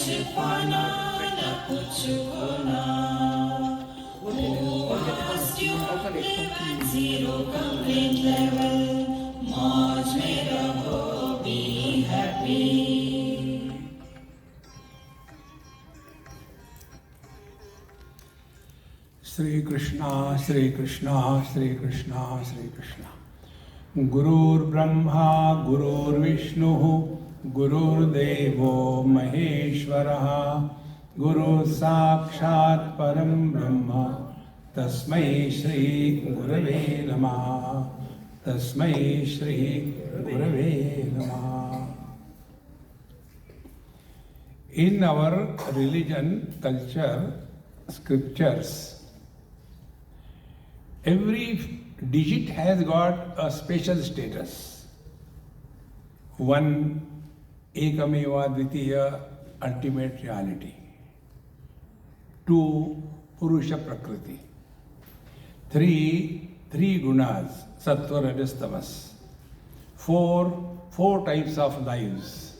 छुपाना न कुछ खोना, वो vast you zero complete level, मौज में रहो, बी हैप्पी। श्री कृष्णा श्री कृष्णा श्री कृष्णा श्री कृष्णा। गुरुर्ब्रह्मा गुरुर्विष्णु गुरुर्देवो महेश्वरः, गुरुः साक्षात् परं ब्रह्म तस्मै श्री गुरवे नमः, तस्मै श्री गुरवे नमः। In our religion, culture, scriptures, every digit has got a special status. One, Ekameva Dvitiya, ultimate reality. Two, Purusha Prakriti. Three gunas, Sattva, Rajas, Tamas. Four types of lives.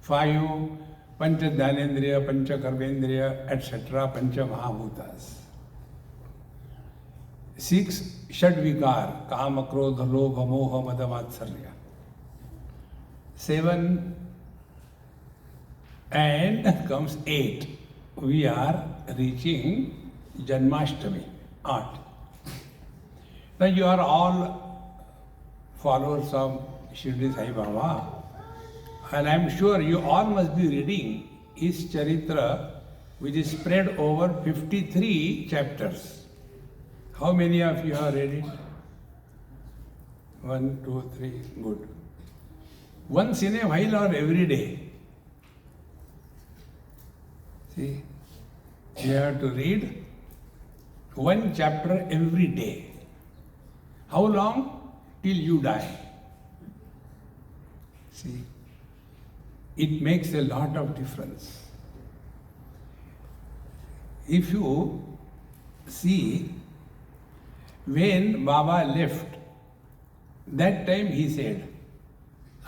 5, Pancha Dhanendriya, Pancha Karmendriya, etc., Pancha Mahabhutas. 6, Shadvikar, Kama, Krodha, Lobha, Moha, Mada, Vatsarya. 7, and comes 8. We are reaching Janmashtami, 8. Now you are all followers of Shirdi Sai Baba, and I am sure you all must be reading his Charitra, which is spread over 53 chapters. How many of you have read it? 1, 2, 3, good. Once in a while or every day? See, you have to read one chapter every day. How long? Till you die. See, it makes a lot of difference. If you see, when Baba left, that time he said,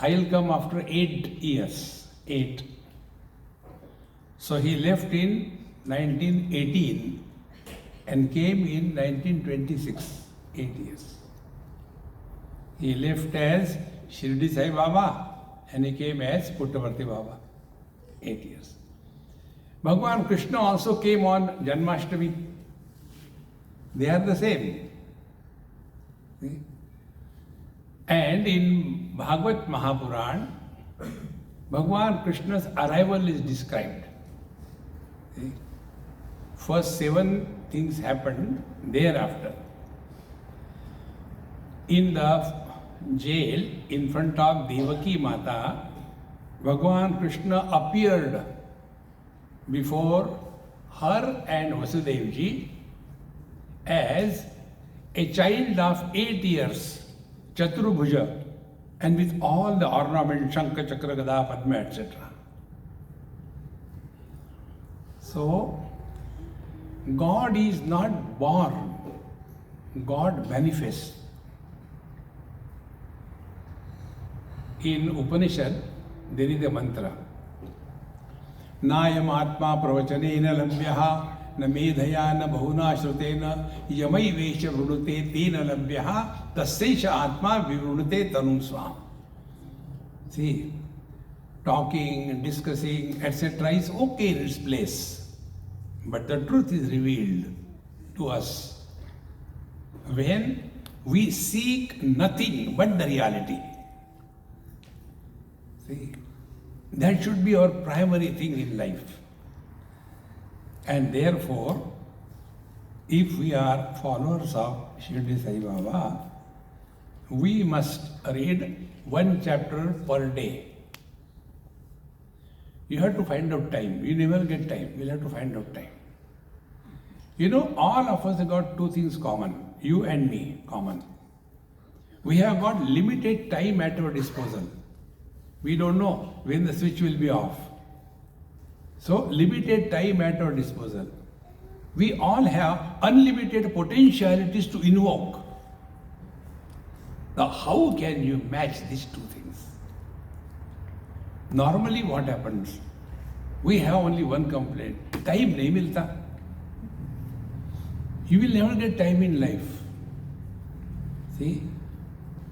I'll come after 8 years. 8. So he left in 1918 and came in 1926. 8 years. He left as Shirdi Sai Baba and he came as Puttaparthi Baba. 8 years. Bhagavan Krishna also came on Janmashtami. They are the same. See? And in Bhagavad Mahapuran, Bhagavan Krishna's arrival is described. See? First 7 things happened thereafter. In the jail in front of Devaki Mata, Bhagavan Krishna appeared before her and Vasudevji as a child of 8 years, Chaturabhuja, and with all the ornament, Shankha, Chakra, Gada, Padma, etc. So, God is not born, God manifests. In Upanishad, there is a mantra. Nayam Atma Pravachanena Labhyaha न मेधया न बहुना श्रुतेन यमई वेश वृणुते तेन लभ्यः तस्यैष आत्मा विवृणुते तनुं स्वाम. See, talking, discussing, etc. is okay in its place, but the truth is revealed to us when we seek nothing but the reality. See, that should be our primary thing in life. And therefore, if we are followers of Shirdi Sai Baba, we must read 1 chapter per day. You have to find out time. You never get time. You'll have to find out time. You know, all of us have got 2 things common. You and me common. We have got limited time at our disposal. We don't know when the switch will be off. So, limited time at our disposal. We all have unlimited potentialities to invoke. Now, how can you match these 2 things? Normally what happens? We have only one complaint. Time nahi milta. You will never get time in life. See?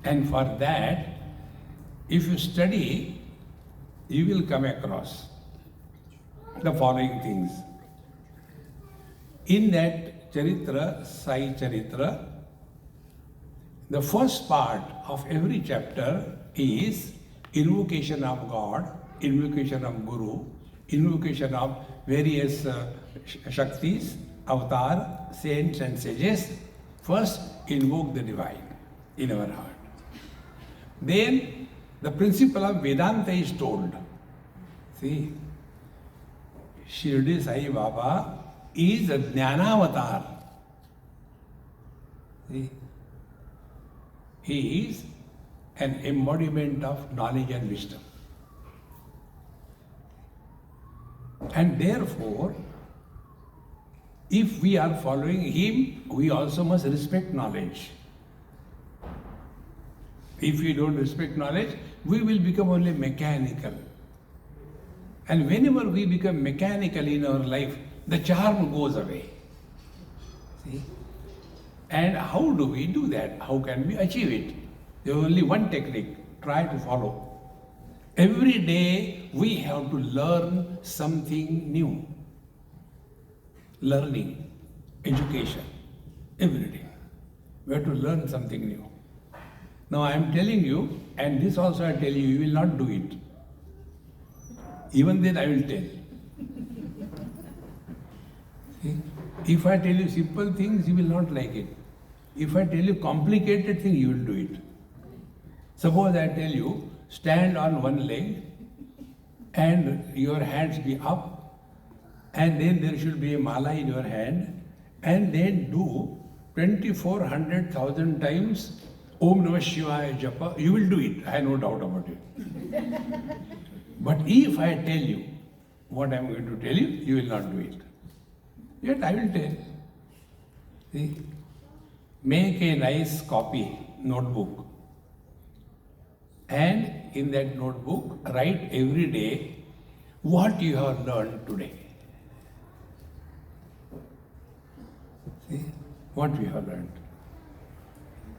And for that, if you study, you will come across the following things. In that Charitra, Sai Charitra, the first part of every chapter is invocation of God, invocation of Guru, invocation of various Shaktis, avatar, saints and sages. First, invoke the divine in our heart. Then, the principle of Vedanta is told. See, Shirdi Sai Baba is a Jnanavatar. See, he is an embodiment of knowledge and wisdom. And therefore, if we are following him, we also must respect knowledge. If we don't respect knowledge, we will become only mechanical. And whenever we become mechanical in our life, the charm goes away. See? And how do we do that? How can we achieve it? There is only one technique. Try to follow. Every day we have to learn something new. Learning, education, every day. We have to learn something new. Now I am telling you, and this also I tell you, you will not do it. Even then I will tell. See? If I tell you simple things, you will not like it. If I tell you complicated things, you will do it. Suppose I tell you, stand on one leg and your hands be up, and then there should be a mala in your hand, and then do 2400,000 times Om Namah Shivaya Japa, you will do it. I have no doubt about it. But if I tell you what I am going to tell you, you will not do it. Yet I will tell. See? Make a nice copy, notebook. And in that notebook, write every day what you have learned today. See? What we have learned.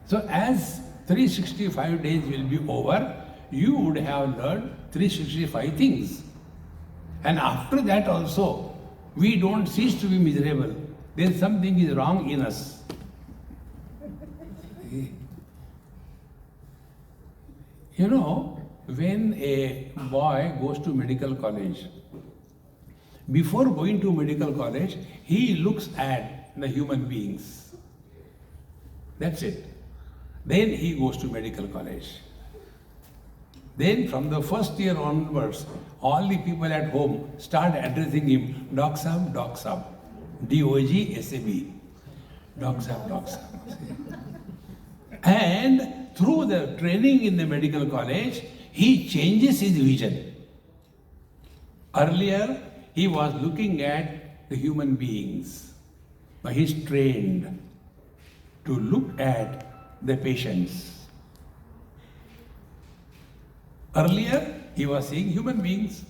So as 365 days will be over, you would have learned 365 things. And after that also, we don't cease to be miserable. Then something is wrong in us. You know, when a boy goes to medical college, before going to medical college, he looks at the human beings. That's it. Then he goes to medical college. Then from the first year onwards, all the people at home start addressing him, Doc Sahab, Doc Sahab, D-O-G-S-A-B, Doc Sahab, Doc Sahab. And through the training in the medical college, he changes his vision. Earlier, he was looking at the human beings, but he is trained to look at the patients. Earlier, he was seeing human beings.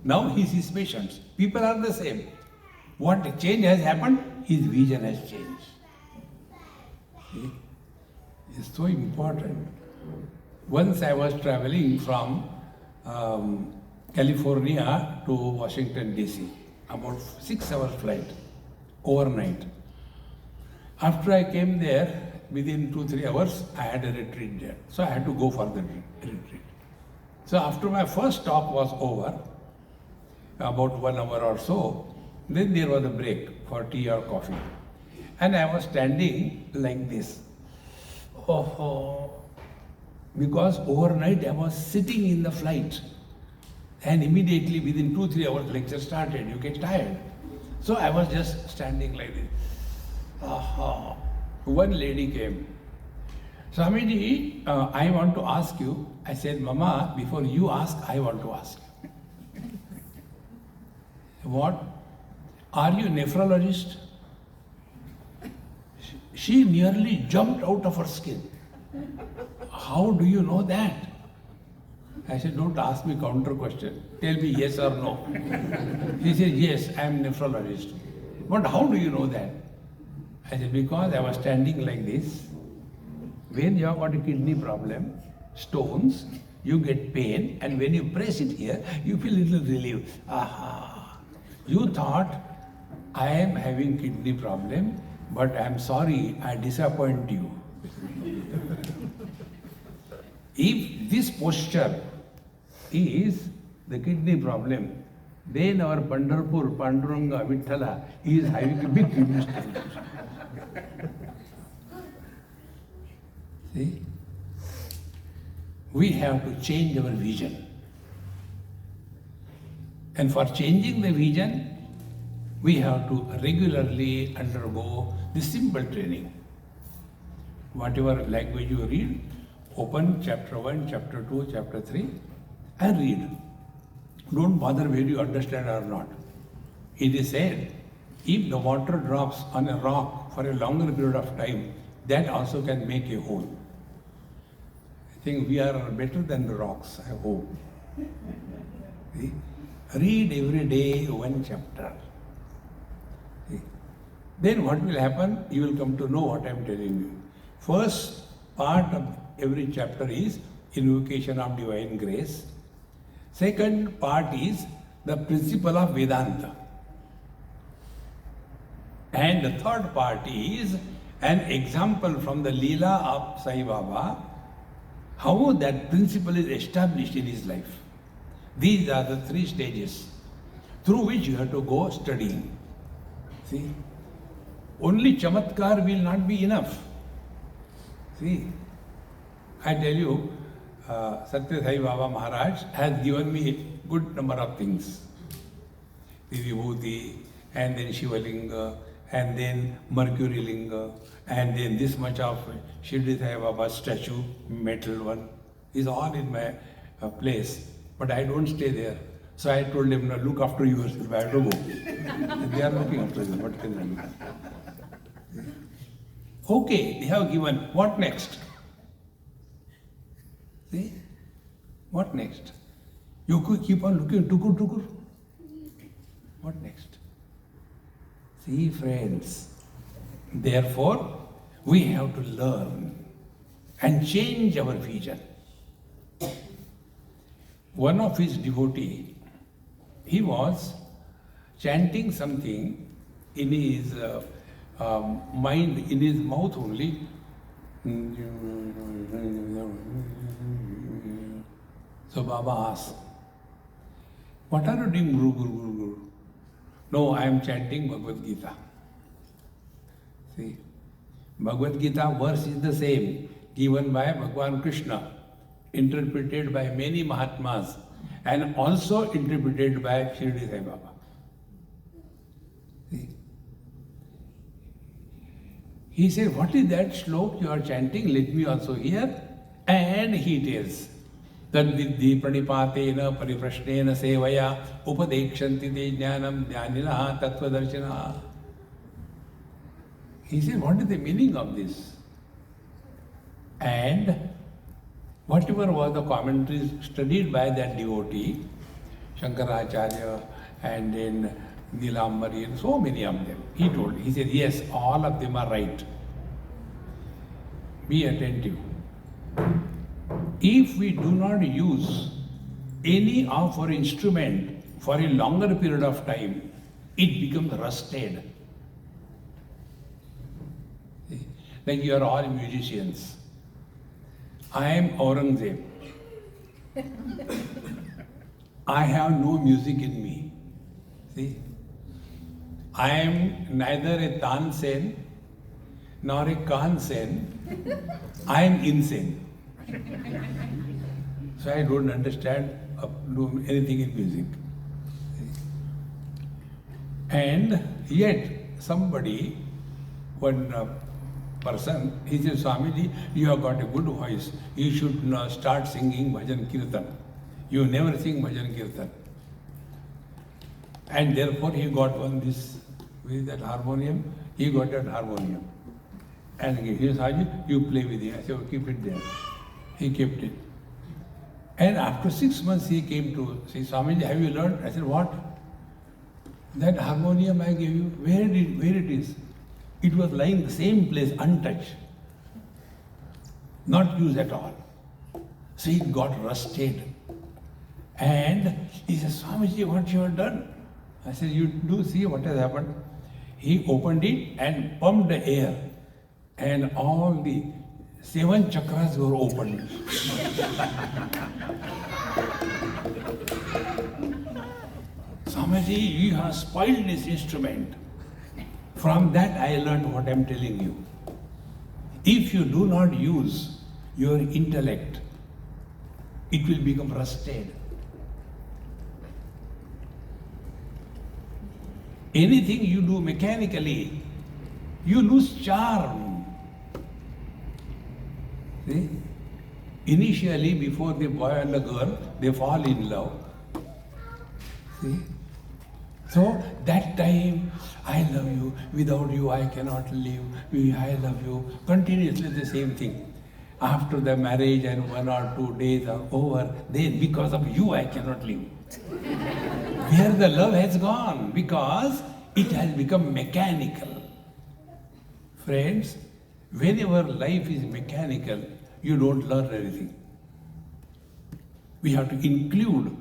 Now he sees patients. People are the same. What change has happened? His vision has changed. See? It's so important. Once I was traveling from California to Washington DC, about 6 hours flight, overnight. After I came there, within 2-3 hours, I had a retreat there. So I had to go for the retreat. So after my first talk was over, about 1 hour or so, then there was a break for tea or coffee. And I was standing like this. Oh, because overnight I was sitting in the flight. And immediately within 2-3 hours lecture started, you get tired. So I was just standing like this. One lady came. Swamiji, I want to ask you. I said, Mama, before you ask, I want to ask you. What? Are you a nephrologist? She nearly jumped out of her skin. How do you know that? I said, don't ask me counter question. Tell me yes or no. He said, yes, I am nephrologist. But how do you know that? I said, because I was standing like this. When you have got a kidney problem, stones, you get pain, and when you press it here, you feel a little relief. Aha! You thought, I am having kidney problem, but I am sorry, I disappoint you. If this posture is the kidney problem, then our Pandharpur, Panduranga, Vithala is having a big kidney stone. See? We have to change our vision. And for changing the vision, we have to regularly undergo the simple training. Whatever language you read, open chapter 1, chapter 2, chapter 3 and read. Don't bother whether you understand or not. It is said, if the water drops on a rock for a longer period of time, that also can make a hole. I think we are better than the rocks, I hope. See? Read every day one chapter. See? Then what will happen? You will come to know what I am telling you. First part of every chapter is invocation of divine grace. Second part is the principle of Vedanta. And the third part is an example from the Leela of Sai Baba, how that principle is established in his life. These are the three stages through which you have to go studying. See, only chamatkar will not be enough. See, I tell you, Satya Sai Baba Maharaj has given me a good number of things. The Vibhuti, and then Shivalinga, and then Mercury Linga, and then this much of Shirdi Sai Baba statue, metal one, is all in my place. But I don't stay there. So I told them, no, look after yourself, I have to go. They are looking after them, what can I do? Okay, they have given, what next? See? What next? You could keep on looking, tukur. What next? See, friends, therefore, we have to learn and change our vision. One of his devotees, he was chanting something in his mind, in his mouth only. So Baba asked, what are you doing, Guru? No, I am chanting Bhagavad Gita. See, Bhagavad Gita verse is the same, given by Bhagavan Krishna, interpreted by many Mahatmas, and also interpreted by Shirdi Sai Baba. See? He said, what is that shlok you are chanting? Let me also hear. And he tells, Tadvidhi pranipatena pariprashnena sevaya upadekshanti te jnanam jnaninaha tattvadarshinaha. He said, what is the meaning of this? And whatever was the commentaries studied by that devotee, Shankaracharya and then Nilambari and so many of them, he told, he said, yes, all of them are right. Be attentive. If we do not use any of our instrument for a longer period of time, it becomes rusted. Like you are all musicians. I am Aurangzeb. I have no music in me. See? I am neither a Tansen nor a Kansen. I am insane. So I don't understand do anything in music. And yet somebody, one person, he said, Swamiji, you have got a good voice. You should start singing Bhajan Kirtan. You never sing Bhajan Kirtan. And therefore he got one this with that harmonium. He got that harmonium. And he said, Haji, you play with it. I said, oh, keep it there. He kept it. And after 6 months he came to say, Swamiji, have you learned? I said, what? That harmonium I gave you, where it is? It was lying the same place, untouched. Not used at all. So it got rusted. And he said, Swamiji, what you have done? I said, you do see what has happened? He opened it and pumped the air. And all the 7 chakras were opened. Swamiji, you have spoiled this instrument. From that I learned what I am telling you. If you do not use your intellect, it will become rusted. Anything you do mechanically, you lose charm. See? Initially, before the boy and the girl, they fall in love. See? So that time, I love you, without you I cannot live, I love you, continuously the same thing. After the marriage and 1 or 2 days are over, then because of you I cannot live. Where the love has gone, because it has become mechanical. Friends, whenever life is mechanical, you don't learn anything. We have to include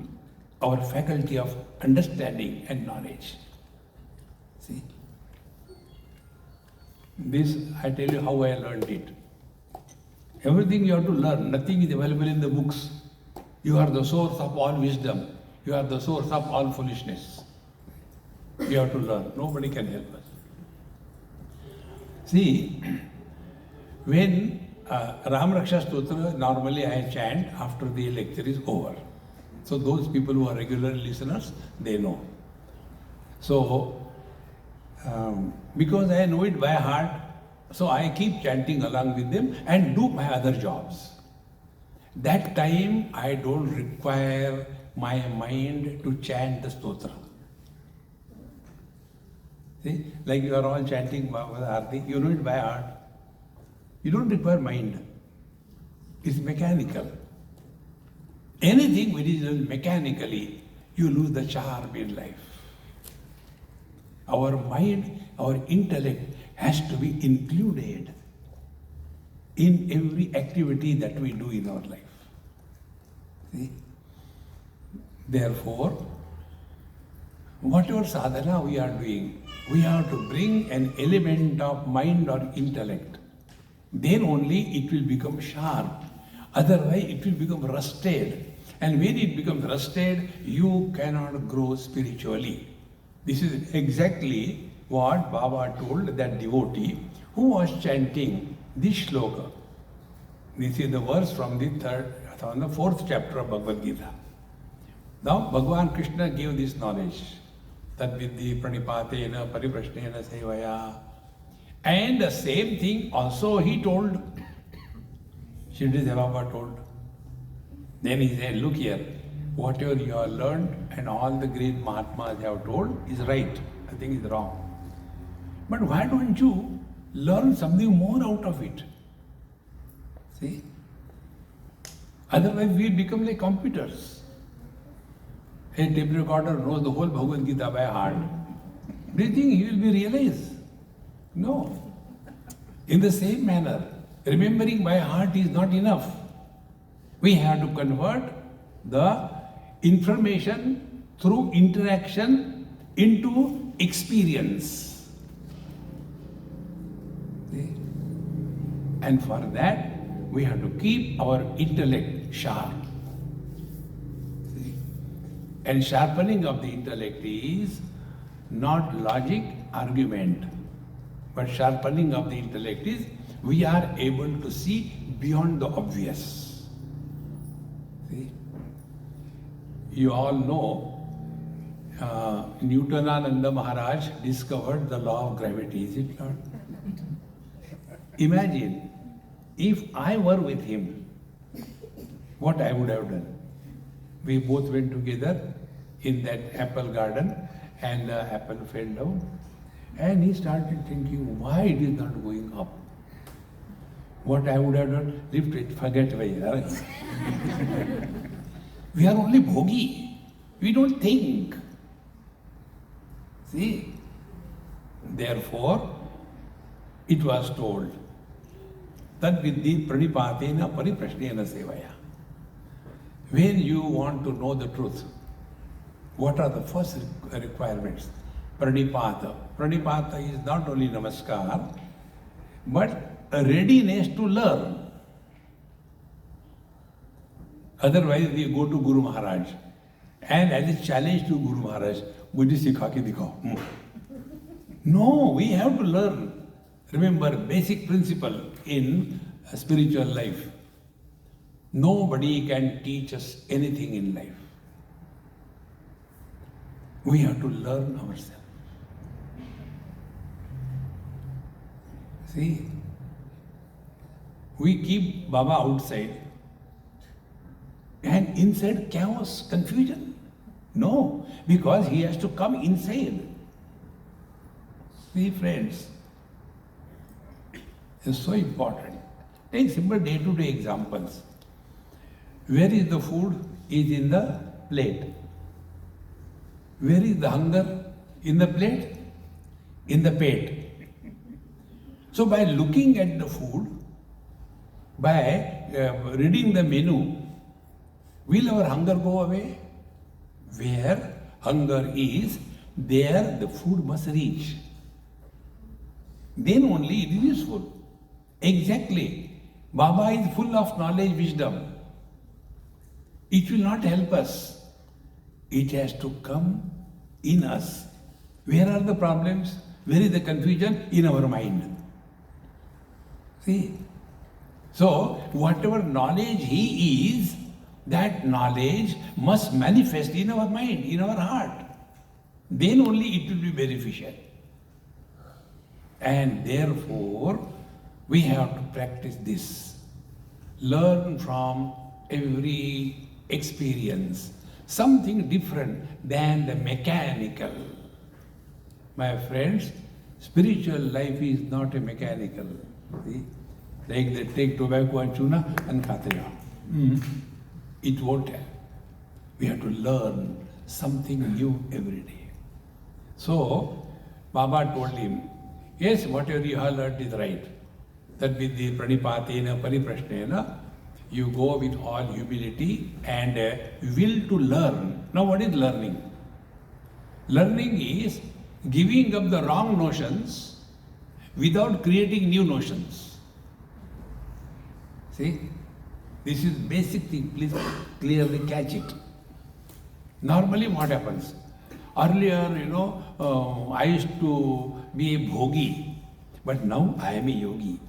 our faculty of understanding and knowledge. See? This, I tell you how I learned it. Everything you have to learn, nothing is available in the books. You are the source of all wisdom. You are the source of all foolishness. You have to learn. Nobody can help us. See, when Ram Raksha Stotra, normally I chant after the lecture is over. So those people who are regular listeners, they know. So, because I know it by heart, so I keep chanting along with them and do my other jobs. That time I don't require my mind to chant the stotra. See, like you are all chanting Bhagavad Arati, you know it by heart. You don't require mind. It's mechanical. Anything which is done mechanically, you lose the charm in life. Our mind, our intellect has to be included in every activity that we do in our life. See? Therefore, whatever sadhana we are doing, we have to bring an element of mind or intellect. Then only it will become sharp. Otherwise, it will become rusted. And when it becomes rusted, you cannot grow spiritually. This is exactly what Baba told that devotee who was chanting this shloka. This is the verse from the 4th chapter of Bhagavad Gita. Now, Bhagavan Krishna gave this knowledge. Tadvidhi pranipatena pariprashnena sevaya. And the same thing also he told. Shirdi Sai Baba told. Then he said, look here, whatever you have learned and all the great Mahatmas have told is right. I think is wrong. But why don't you learn something more out of it? See? Otherwise we become like computers. A tape recorder knows the whole Bhagavad Gita by heart. Do you think he will be realized? No. In the same manner, remembering by heart is not enough. We have to convert the information through interaction into experience. See? And for that, we have to keep our intellect sharp. See? And sharpening of the intellect is not logic, argument, but sharpening of the intellect is we are able to see beyond the obvious. See? You all know Newtonananda Maharaj discovered the law of gravity, is it not? Imagine if I were with him, what I would have done. We both went together in that apple garden and the apple fell down and he started thinking why it is not going up. What I would have done, lift it, forget why. We are only bhogi. We don't think. See? Therefore, it was told that viddhi pranipatena pariprashnena sevaya. When you want to know the truth, what are the first requirements? Pranipata. Pranipata is not only namaskar, but a readiness to learn. Otherwise, we go to Guru Maharaj and as a challenge to Guru Maharaj, mujhe sikha ke dikhao. No, we have to learn. Remember, basic principle in spiritual life. Nobody can teach us anything in life. We have to learn ourselves. See, we keep Baba outside and inside chaos, confusion. No, because he has to come inside. See, friends, it's so important. Take simple day-to-day examples. Where is the food? Is in the plate. Where is the hunger? In the plate? In the pet. So by looking at the food, by reading the menu, will our hunger go away? Where hunger is, there the food must reach. Then only it is useful. Exactly. Baba is full of knowledge, wisdom. It will not help us. It has to come in us. Where are the problems? Where is the confusion? In our mind. See? So, whatever knowledge he is, that knowledge must manifest in our mind, in our heart. Then only it will be beneficial. And therefore, we have to practice this. Learn from every experience something different than the mechanical. My friends, spiritual life is not a mechanical. See? Like they take tobacco and tuna and khate jao. It won't help. We have to learn something new every day. So, Baba told him, yes, whatever you have learned is right. That with the pranipatena pariprashnena, you go with all humility and will to learn. Now what is learning? Learning is giving up the wrong notions without creating new notions. See? This is basic thing, please clearly catch it. Normally what happens? Earlier, I used to be a bhogi, but now I am a yogi.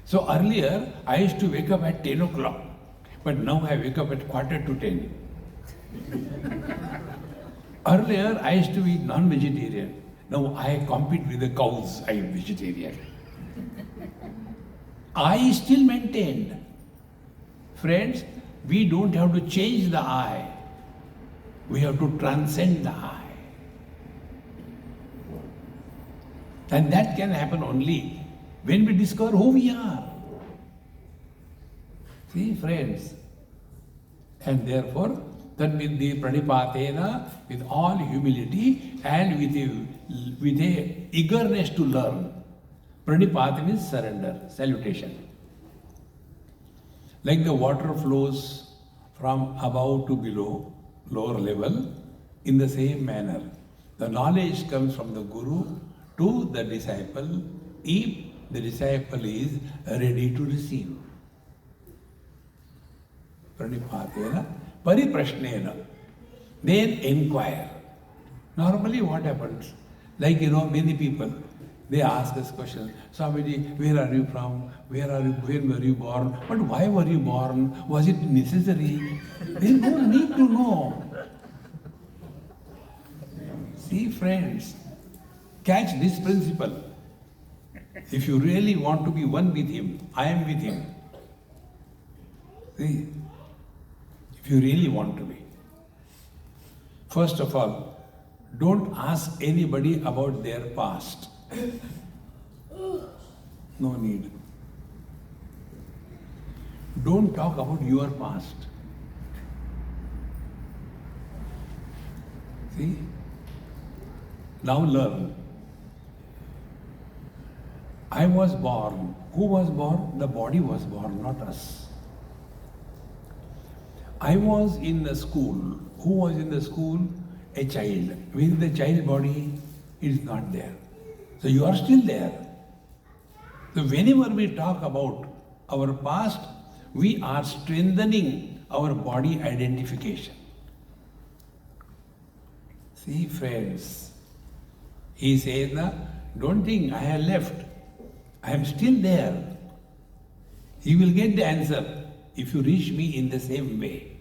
So earlier, I used to wake up at 10 o'clock, but now I wake up at 9:45. Earlier, I used to be non-vegetarian. Now I compete with the cows, I am vegetarian. I still maintained. Friends, we don't have to change the I. We have to transcend the I. And that can happen only when we discover who we are. See, friends. And therefore, that with the pranipatena, with all humility and with a eagerness to learn. Pranipata means surrender, salutation. Like the water flows from above to below, lower level, in the same manner. The knowledge comes from the Guru to the disciple if the disciple is ready to receive. Pranipatena, pariprashnena. Then inquire. Normally what happens? Like many people, they ask us questions. Swamiji, where are you from? When were you born? But why were you born? Was it necessary? They don't need to know. See, friends, catch this principle. If you really want to be one with him, I am with him. See, if you really want to be. First of all, don't ask anybody about their past. No need. Don't talk about your past. See? Now learn. I was born. Who was born? The body was born, not us. I was in the school. Who was in the school? A child. With the child body, it is not there. So you are still there. So whenever we talk about our past, we are strengthening our body identification. See, friends, he says, don't think I have left. I am still there. You will get the answer if you reach me in the same way.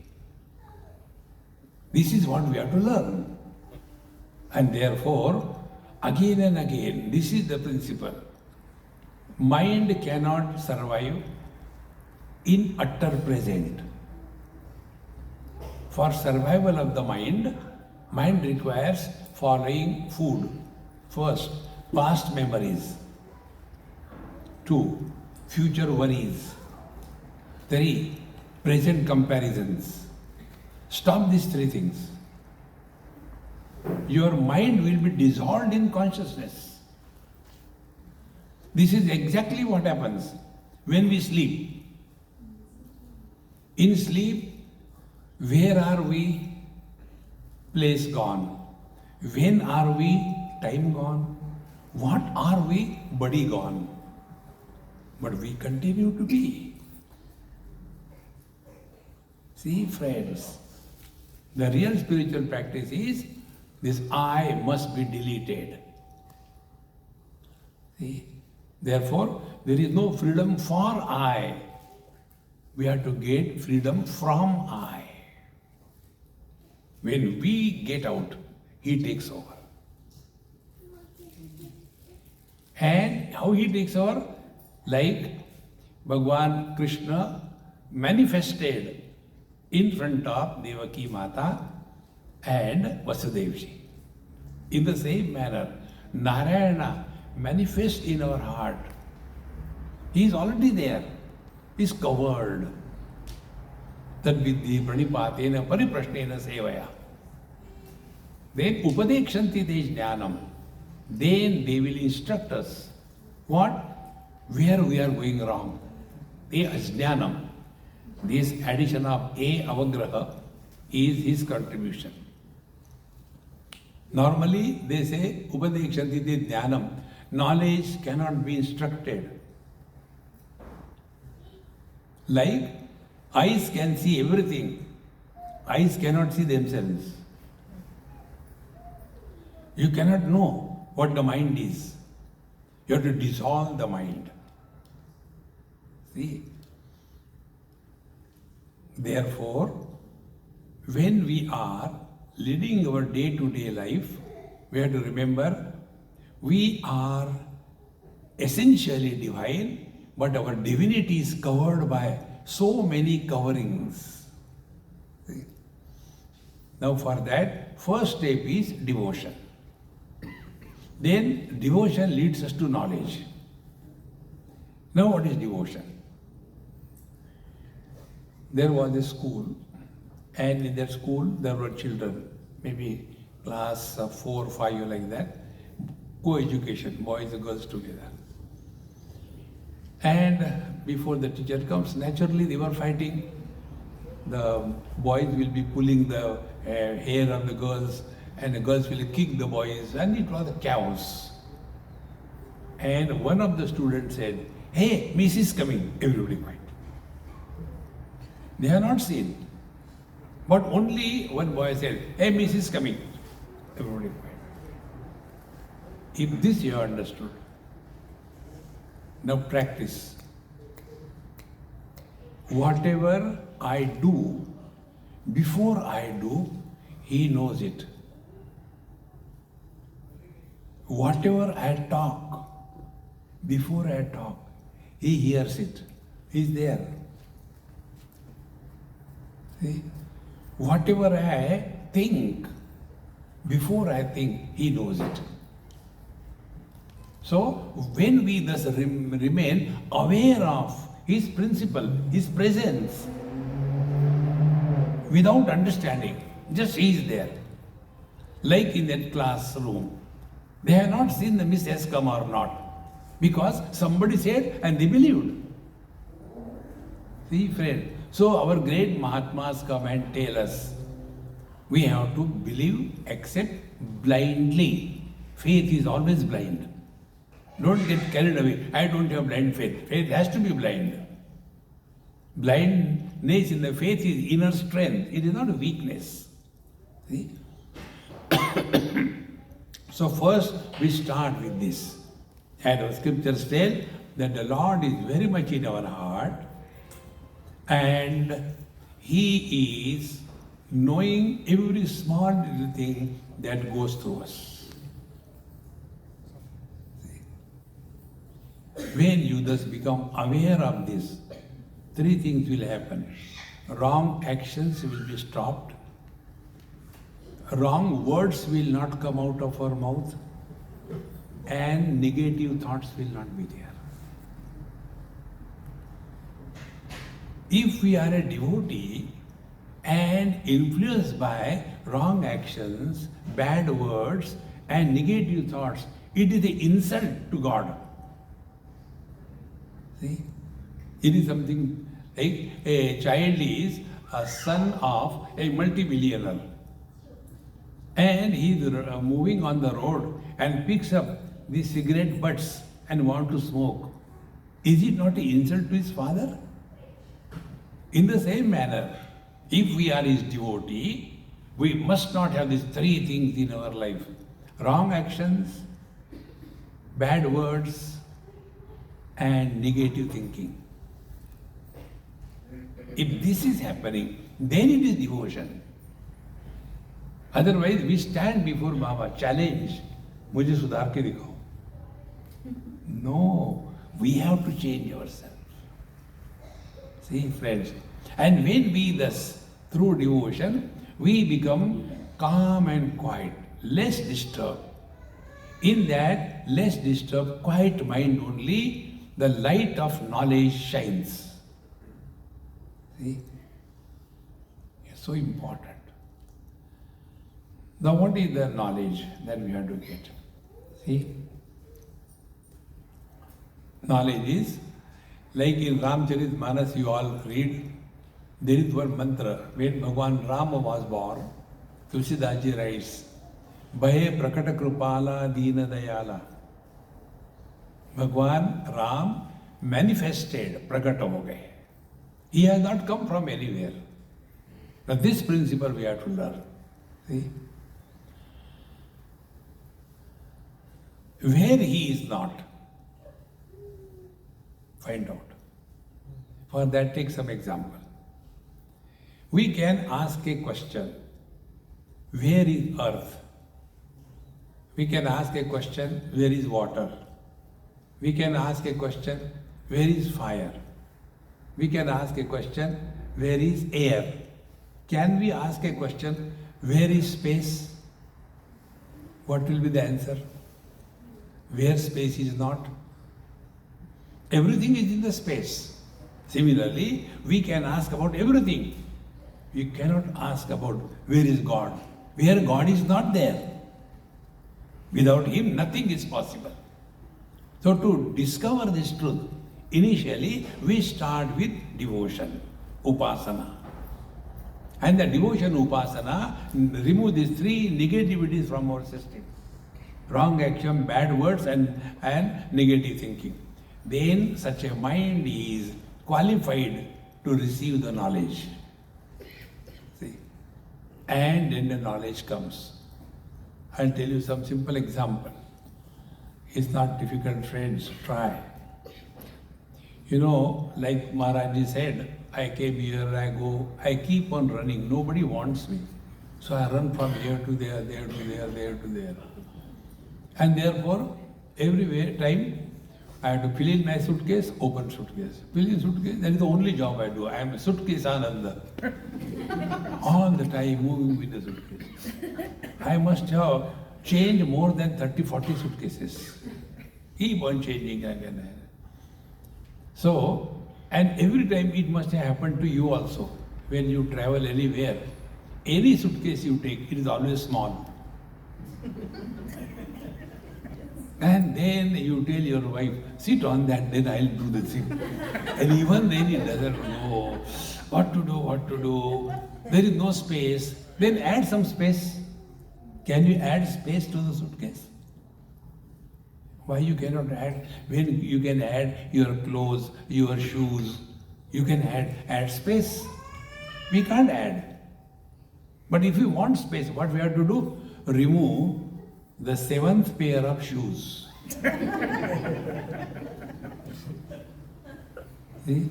This is what we have to learn. And therefore, again and again, this is the principle. Mind cannot survive in utter present. For survival of the mind requires following food. First, past memories. 2, future worries. 3, present comparisons. Stop these 3 things. Your mind will be dissolved in consciousness. This is exactly what happens when we sleep. In sleep, where are we? Place gone. When are we? Time gone. What are we? Body gone. But we continue to be. See, friends, the real spiritual practice is this I must be deleted. See? Therefore, there is no freedom for I. We have to get freedom from I. When we get out, he takes over. And how he takes over? Like Bhagwan Krishna manifested in front of Devaki Mata and Vasudevji. In the same manner, Narayana manifests in our heart. He is already there. He is covered. Tadvidhi pranipatena pariprashnena sevaya. Then upadekshanti te jnanam. Then they will instruct us. What? Where we are going wrong. Te ajnanam. This addition of a avagraha is his contribution. Normally they say upadekshanti te jnanam. Knowledge cannot be instructed. Like eyes can see everything. Eyes cannot see themselves. You cannot know what the mind is. You have to dissolve the mind. See? Therefore, when we are leading our day-to-day life, we have to remember we are essentially divine, but our divinity is covered by so many coverings. See? Now for that, first step is devotion. Then devotion leads us to knowledge. Now what is devotion? There was a school, and in that school there were children, maybe class 4 or 5 like that, co-education, boys and girls together. And before the teacher comes, naturally they were fighting. The boys will be pulling the hair of the girls, and the girls will kick the boys, and it was a chaos. And one of the students said, "Hey, Miss is coming." Everybody quiet. They have not seen. But only one boy said, "Hey, Miss is coming." Everybody quiet. If this you have understood, now practice. Whatever I do, before I do, he knows it. Whatever I talk, before I talk, he hears it. He's there. See? Whatever I think, before I think, he knows it. So, when we thus remain aware of his principle, his presence, without understanding, just he is there. like in that classroom. They have not seen the Miss has come or not. Because somebody said and they believed. See, friend. So our great Mahatmas come and tell us, we have to believe, accept blindly. Faith is always blind. Don't get carried away. I don't have blind faith. Faith has to be blind. Blindness in the faith is inner strength. It is not a weakness. See? So first we start with this. And our scriptures tell that the Lord is very much in our heart and He is knowing every small little thing that goes through us. When you thus become aware of this, three things will happen. Wrong actions will be stopped. Wrong words will not come out of our mouth. And negative thoughts will not be there. If we are a devotee and influenced by wrong actions, bad words and negative thoughts, it is an insult to God. See? It is something like a child is a son of a multi-billionaire and he is moving on the road and picks up the cigarette butts and want to smoke. Is it not an insult to his father? In the same manner, if we are his devotee, we must not have these three things in our life. Wrong actions, bad words, and negative thinking. If this is happening, then it is devotion. Otherwise, we stand before Baba, challenge, मुझे सुधार के दिखाओ. No, we have to change ourselves. See, friends, and when we thus, through devotion, we become calm and quiet, less disturbed. In that less disturbed, quiet mind only, the light of knowledge shines. See, it's so important. Now, what is the knowledge that we have to get? See, knowledge is like in Ramcharitmanas you all read, there is one mantra. When Bhagwan Rama was born, Tulsidaji writes, Bahe Prakata Krupala Deena Dayala. Bhagwan Ram manifested, prakata ho gaye. He has not come from anywhere. Now this principle we have to learn. See? Where he is not, find out. For that, take some example. We can ask a question, where is earth? We can ask a question, where is water? We can ask a question, where is fire? We can ask a question, where is air? Can we ask a question, where is space? What will be the answer? Where space is not? Everything is in the space. Similarly, we can ask about everything. We cannot ask about where is God. Where God is not there. Without Him, nothing is possible. So to discover this truth, initially we start with devotion, upasana. And the devotion upasana remove these three negativities from our system. Wrong action, bad words and negative thinking. Then such a mind is qualified to receive the knowledge. See? And then the knowledge comes. I'll tell you some simple example. It's not difficult, friends, try. You know, like Maharaji said, I came here, I go, I keep on running. Nobody wants me. So I run from here to there, there to there, there to there. And therefore, every time I have to fill in my suitcase, open suitcase. Fill in suitcase, that is the only job I do. I am a suitcase ananda. All the time moving with the suitcase. I must have changed more than 30-40 suitcases. Keep on changing again. So, and every time it must have happened to you also. When you travel anywhere, any suitcase you take, it is always small. And then you tell your wife, sit on that, then I'll do the thing. And even then he doesn't know what to do. There is no space. Then add some space. Can you add space to the suitcase? Why you cannot add? When you can add your clothes, your shoes, you can add space. We can't add. But if you want space, what we have to do? Remove the 7th pair of shoes. See?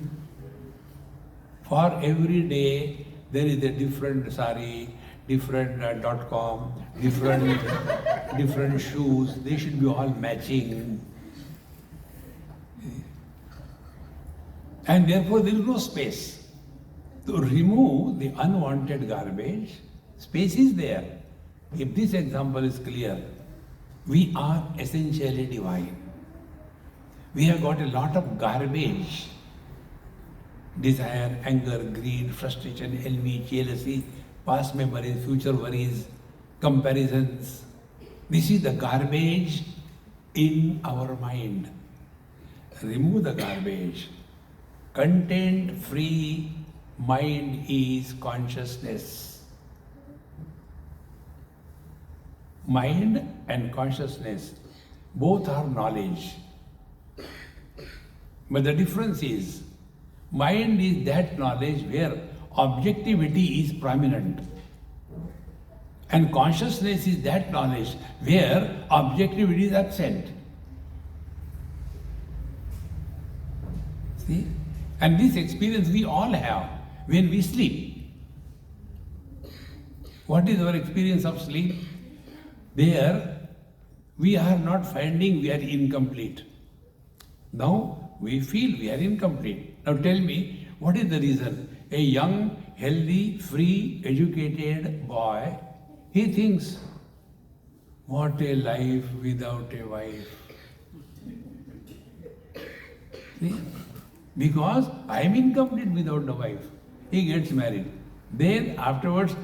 For every day, there is a different sari, different .com, different shoes. They should be all matching. And therefore, there is no space. To remove the unwanted garbage, space is there. If this example is clear, we are essentially divine. We have got a lot of garbage. Desire, anger, greed, frustration, envy, jealousy, past memories, future worries, comparisons. This is the garbage in our mind. Remove the garbage. Content-free mind is consciousness. Mind and consciousness, both are knowledge. But the difference is, mind is that knowledge where objectivity is prominent. And consciousness is that knowledge where objectivity is absent. See? And this experience we all have when we sleep. What is our experience of sleep? There, we are not finding we are incomplete. Now, we feel we are incomplete. Now tell me, what is the reason? A young, healthy, free, educated boy, he thinks, what a life without a wife. See? Because I am incomplete without a wife. He gets married. Then afterwards,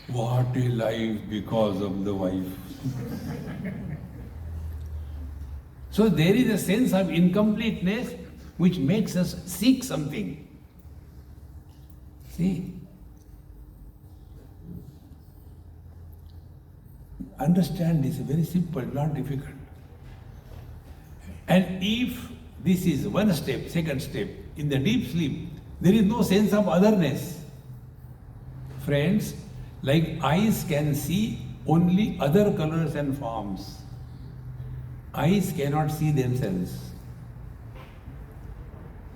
what a life because of the wife. So there is a sense of incompleteness which makes us seek something. See? Understand this, very simple, not difficult. And if this is one step, second step, in the deep sleep, there is no sense of otherness. Friends, like eyes can see only other colors and forms. Eyes cannot see themselves.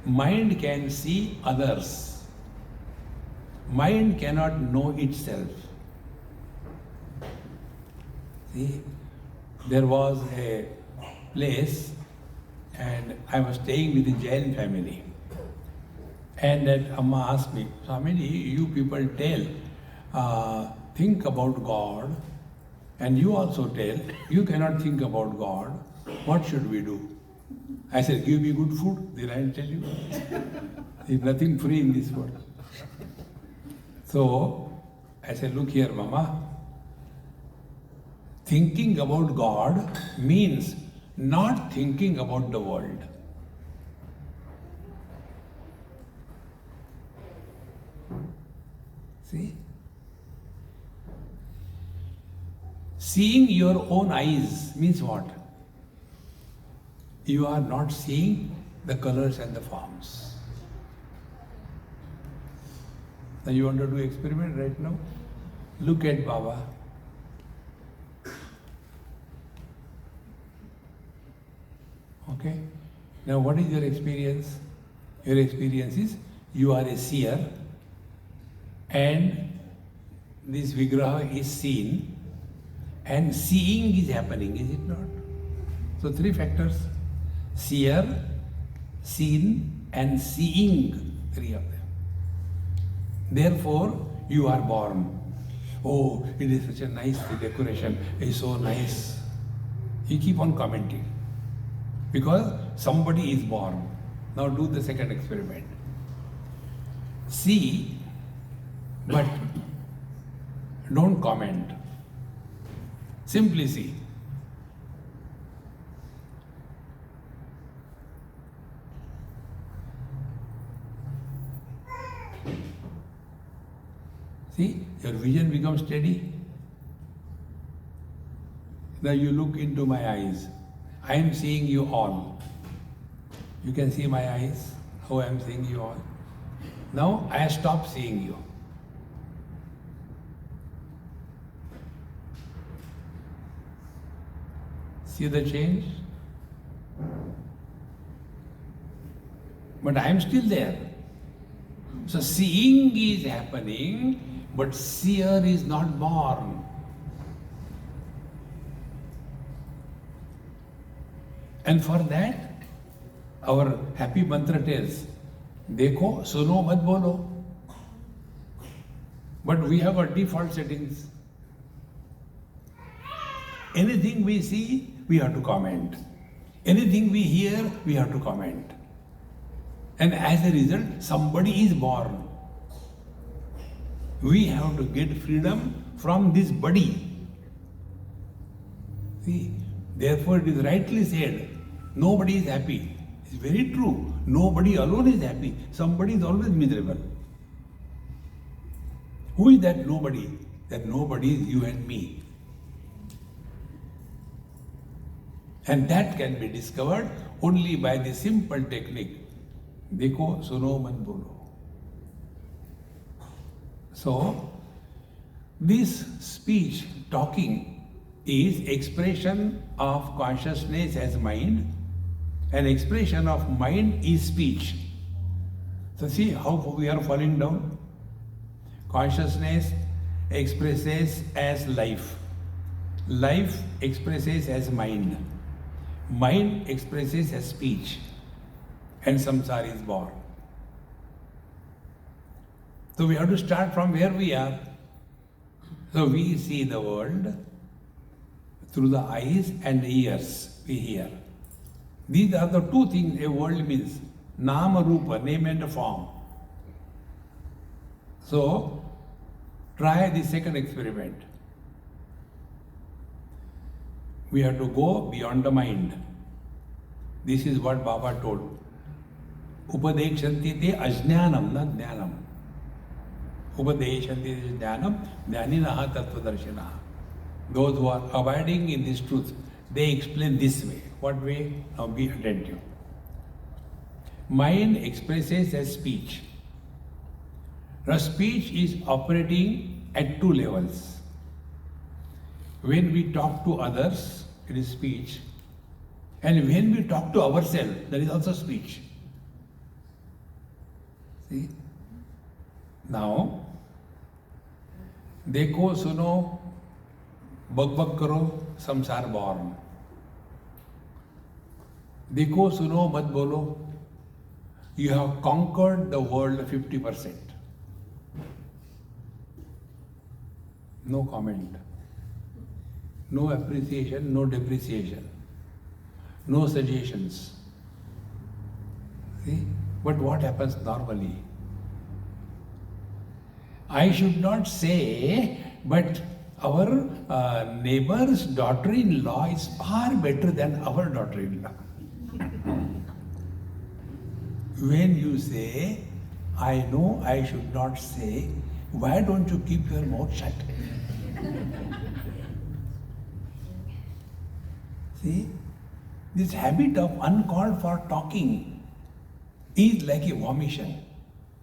Mind can see others. Mind cannot know itself. See, there was a place and I was staying with a Jain family. And that Amma asked me, Swamiji, you people tell, think about God, and you also tell, you cannot think about God, what should we do? I said, give me good food, then I'll tell you. There's nothing free in this world. So, I said, look here, Mama, thinking about God means not thinking about the world. See? Seeing your own eyes means what? You are not seeing the colors and the forms. Now you want to do experiment right now? Look at Baba. Okay? Now what is your experience? Your experience is you are a seer and this Vigraha is seen and seeing is happening, is it not? So three factors: seer, seen and seeing, three of them. Therefore, you are born. Oh, it is such a nice decoration, it is so nice. You keep on commenting. Because somebody is born. Now do the second experiment. See, but don't comment. Simply see. See, your vision becomes steady. Now you look into my eyes. I am seeing you all. You can see my eyes, how I am seeing you all. Now I stop seeing you. See the change? But I am still there. So seeing is happening, but seer is not born. And for that, our happy mantra tells, Dekho, suno, mat bolo. But we have our default settings. Anything we see, we have to comment. Anything we hear, we have to comment. And as a result, somebody is born. We have to get freedom from this body. See, therefore it is rightly said, nobody is happy. It's very true. Nobody alone is happy. Somebody is always miserable. Who is that nobody? That nobody is you and me. And that can be discovered only by the simple technique. Dekho, suno, mat bolo. So, this speech, talking, is expression of consciousness as mind. An expression of mind is speech. So see how we are falling down. Consciousness expresses as life. Life expresses as mind. Mind expresses as speech. And samsara is born. So we have to start from where we are. So we see the world through the eyes and ears. We hear. These are the two things a world means. Nama Rupa, name and form. So, try the second experiment. We have to go beyond the mind. This is what Baba told. Upadekshanti te ajnanam, not jnanam. Upadeshanti te jnanam, jnaninaha tattvadarshinaha. Those who are abiding in this truth, they explain this way. What way? Now be attentive. Mind expresses as speech. Now speech is operating at two levels. When we talk to others, it is speech. And when we talk to ourselves, that is also speech. See? Now, देखो सुनो बक बक करो संसार born. देखो सुनो मत बोलो. You have conquered the world 50%. No comment. No appreciation, no depreciation. No suggestions. See? But what happens normally? I should not say, but our neighbor's daughter-in-law is far better than our daughter-in-law. When you say, I know I should not say, why don't you keep your mouth shut? See, this habit of uncalled for talking is like a vomission.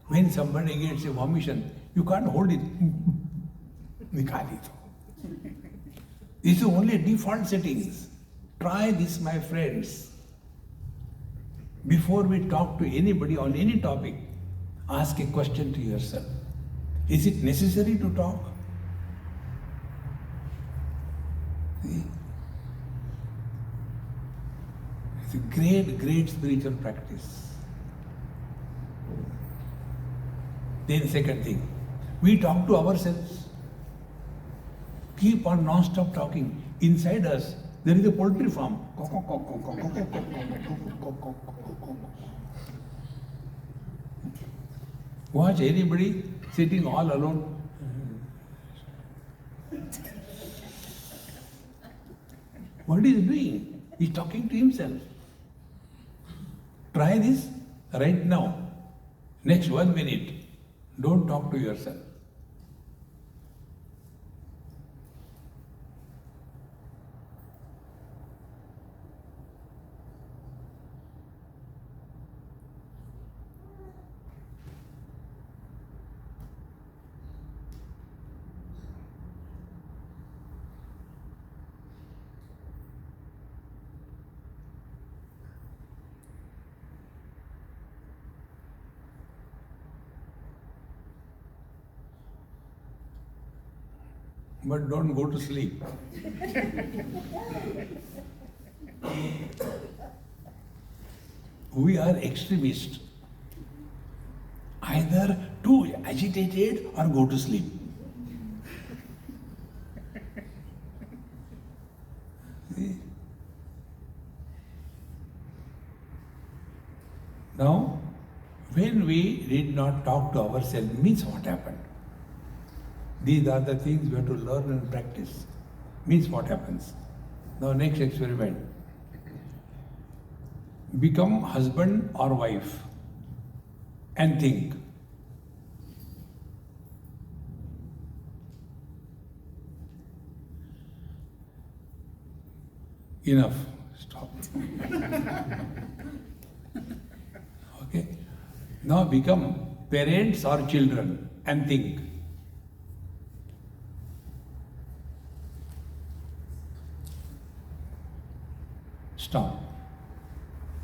When somebody gets a vomission, you can't hold it. Nikhali do. This is only default settings. Try this, my friends. Before we talk to anybody on any topic, ask a question to yourself. Is it necessary to talk? See? It's a great, great spiritual practice. Then second thing, we talk to ourselves. Keep on non-stop talking. Inside us, there is a poultry farm. Watch anybody sitting all alone. What he is doing? He is talking to himself. Try this right now. Next 1 minute. Don't talk to yourself. But don't go to sleep. We are extremists. Either too agitated or go to sleep. See? Now, when we did not talk to ourselves, means what happened? These are the things we have to learn and practice. Means what happens? Now next experiment. Become husband or wife and think. Enough. Stop. Okay. Now become parents or children and think. Stop.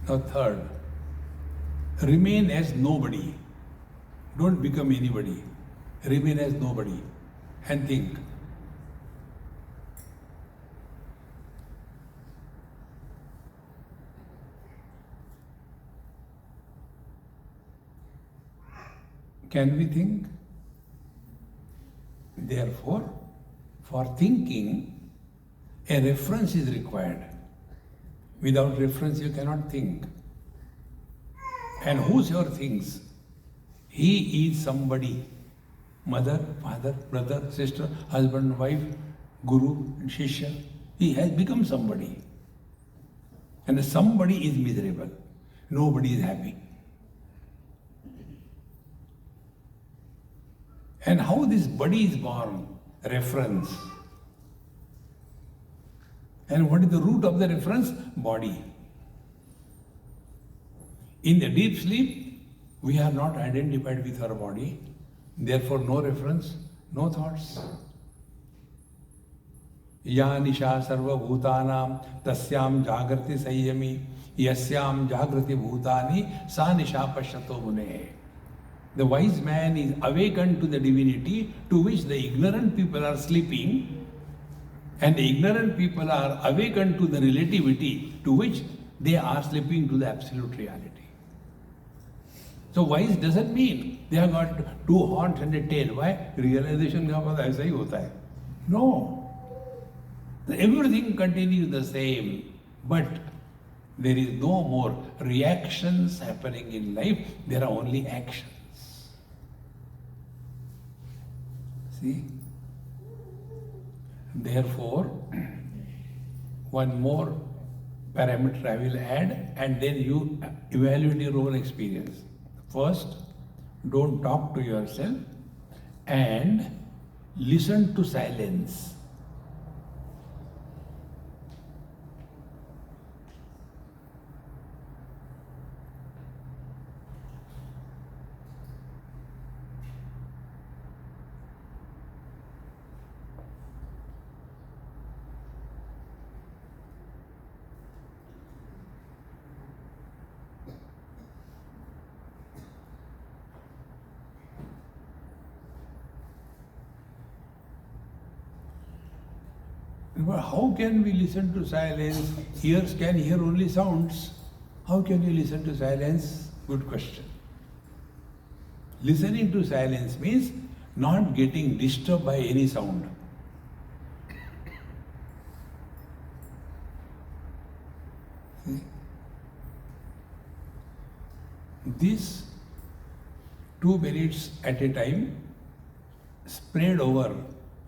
Now third, remain as nobody. Don't become anybody. Remain as nobody and think. Can we think? Therefore, for thinking, a reference is required. Without reference, you cannot think. And who's your things? He is somebody. Mother, father, brother, sister, husband, wife, guru, shishya. He has become somebody. And somebody is miserable. Nobody is happy. And how this body is born? Reference. And what is the root of the reference? Body. In the deep sleep, we are not identified with our body. Therefore, no reference, no thoughts. Ya nisha sarva bhutanam tasyam jagrati sayyami yasyam jagrati bhutani sa nisha pashyato mune. The wise man is awakened to the divinity to which the ignorant people are sleeping. And the ignorant people are awakened to the relativity to which they are sleeping to the absolute reality. So wise doesn't mean they have got two horns and a tail. Why? Realization का बाद ऐसा ही होता है. No. Everything continues the same. But there is no more reactions happening in life. There are only actions. See? Therefore, one more parameter I will add, and then you evaluate your own experience. First, don't talk to yourself and listen to silence. But how can we listen to silence? Ears can hear only sounds. How can you listen to silence? Good question. Listening to silence means not getting disturbed by any sound. See? This 2 minutes at a time, spread over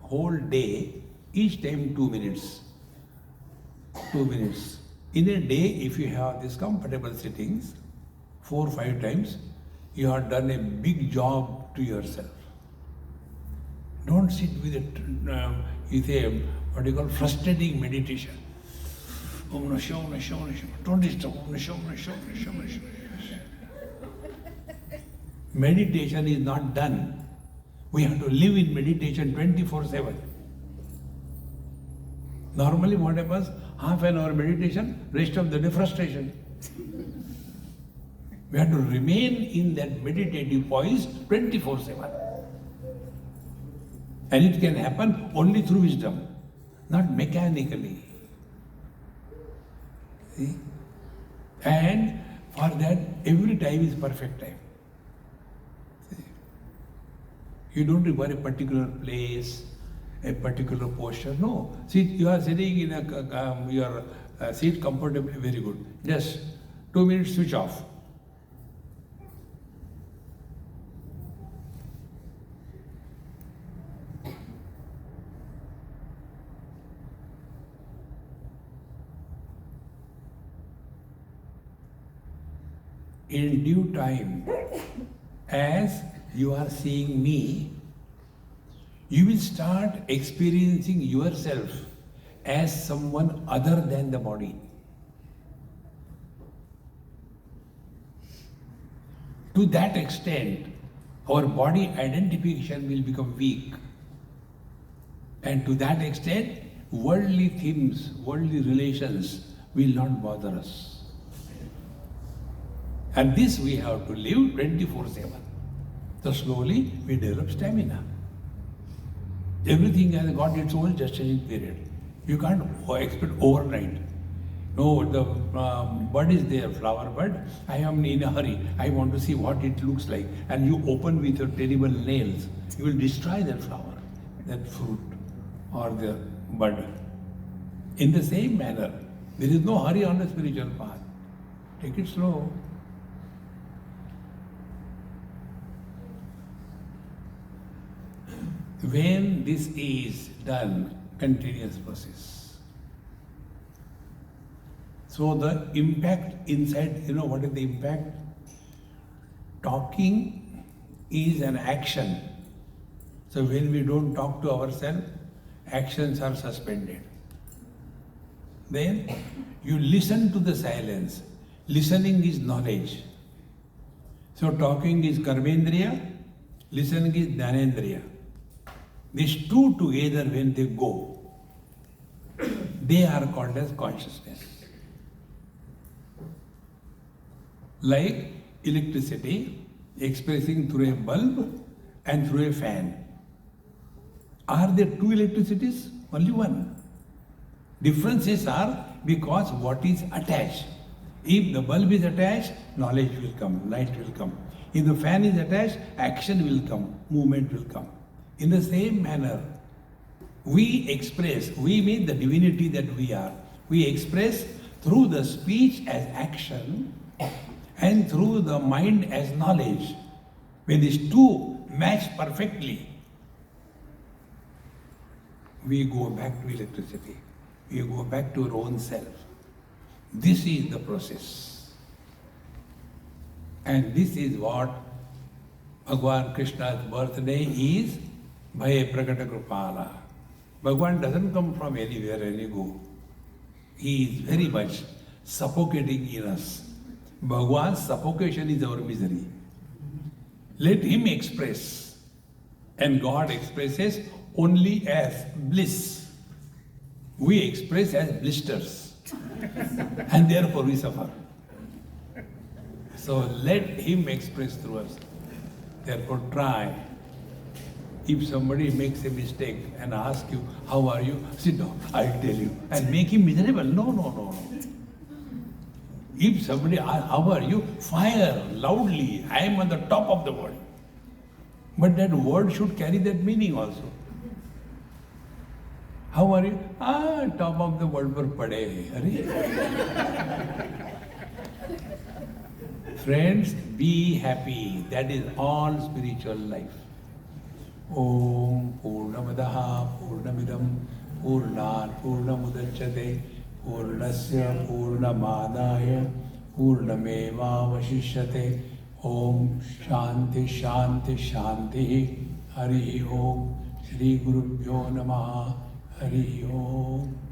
whole day, each time 2 minutes. 2 minutes. In a day, if you have these comfortable sittings, 4 or 5 times, you have done a big job to yourself. Don't sit with what you call frustrating meditation. Om Namah Shivaya, Om Namah Shivaya, Om Namah Shivaya. Don't disturb. Om Namah Shivaya, Om Namah Shivaya, Om Namah Shivaya, Om Namah Shivaya. Meditation is not done. We have to live in meditation 24/7. Normally what happens? Half an hour meditation, rest of the day frustration. We have to remain in that meditative poise 24/7. And it can happen only through wisdom, not mechanically. See? And for that, every time is perfect time. See? You don't require a particular place, a particular posture. No. See, you are sitting in your seat comfortably, very good. Just 2 minutes, switch off. In due time, as you are seeing me, you will start experiencing yourself as someone other than the body. To that extent, our body identification will become weak. And to that extent, worldly themes, worldly relations will not bother us. And this we have to live 24/7. So slowly we develop stamina. Everything has got its own gestation period. You can't expect overnight. No, the bud is there, flower bud. I am in a hurry. I want to see what it looks like. And you open with your terrible nails. You will destroy that flower, that fruit, or the bud. In the same manner, there is no hurry on the spiritual path. Take it slow. When this is done, continuous process. So the impact inside, what is the impact? Talking is an action. So when we don't talk to ourselves, actions are suspended. Then you listen to the silence. Listening is knowledge. So talking is karmendriya, listening is dhanendriya. These two together, when they go, they are called as consciousness. Like electricity expressing through a bulb and through a fan. Are there two electricities? Only one. Differences are because what is attached. If the bulb is attached, knowledge will come, light will come. If the fan is attached, action will come, movement will come. In the same manner, we mean the divinity that we are. We express through the speech as action and through the mind as knowledge. When these two match perfectly, we go back to electricity. We go back to our own self. This is the process. And this is what Bhagavan Krishna's birthday is. Bhaya Prakata Kripala. Bhagavan doesn't come from anywhere, any go. He is very much suffocating in us. Bhagavan's suffocation is our misery. Let him express. And God expresses only as bliss. We express as blisters. And therefore we suffer. So let him express through us. Therefore try. If somebody makes a mistake and asks you, how are you? Sit down, I'll tell you. And make him miserable. No. If somebody asks, how are you? Fire loudly. I am on the top of the world. But that word should carry that meaning also. How are you? Top of the world par pade. Friends, be happy. That is all spiritual life. Om Purnamadaha Purnamidam Purnat Purnamudachyate पूर्णस्य पूर्णमादाय पूर्णमेवावशिष्यते। ओम शांति शांति शांति। हरि ओम। श्री गुरुभ्यो नमः। हरि ओम।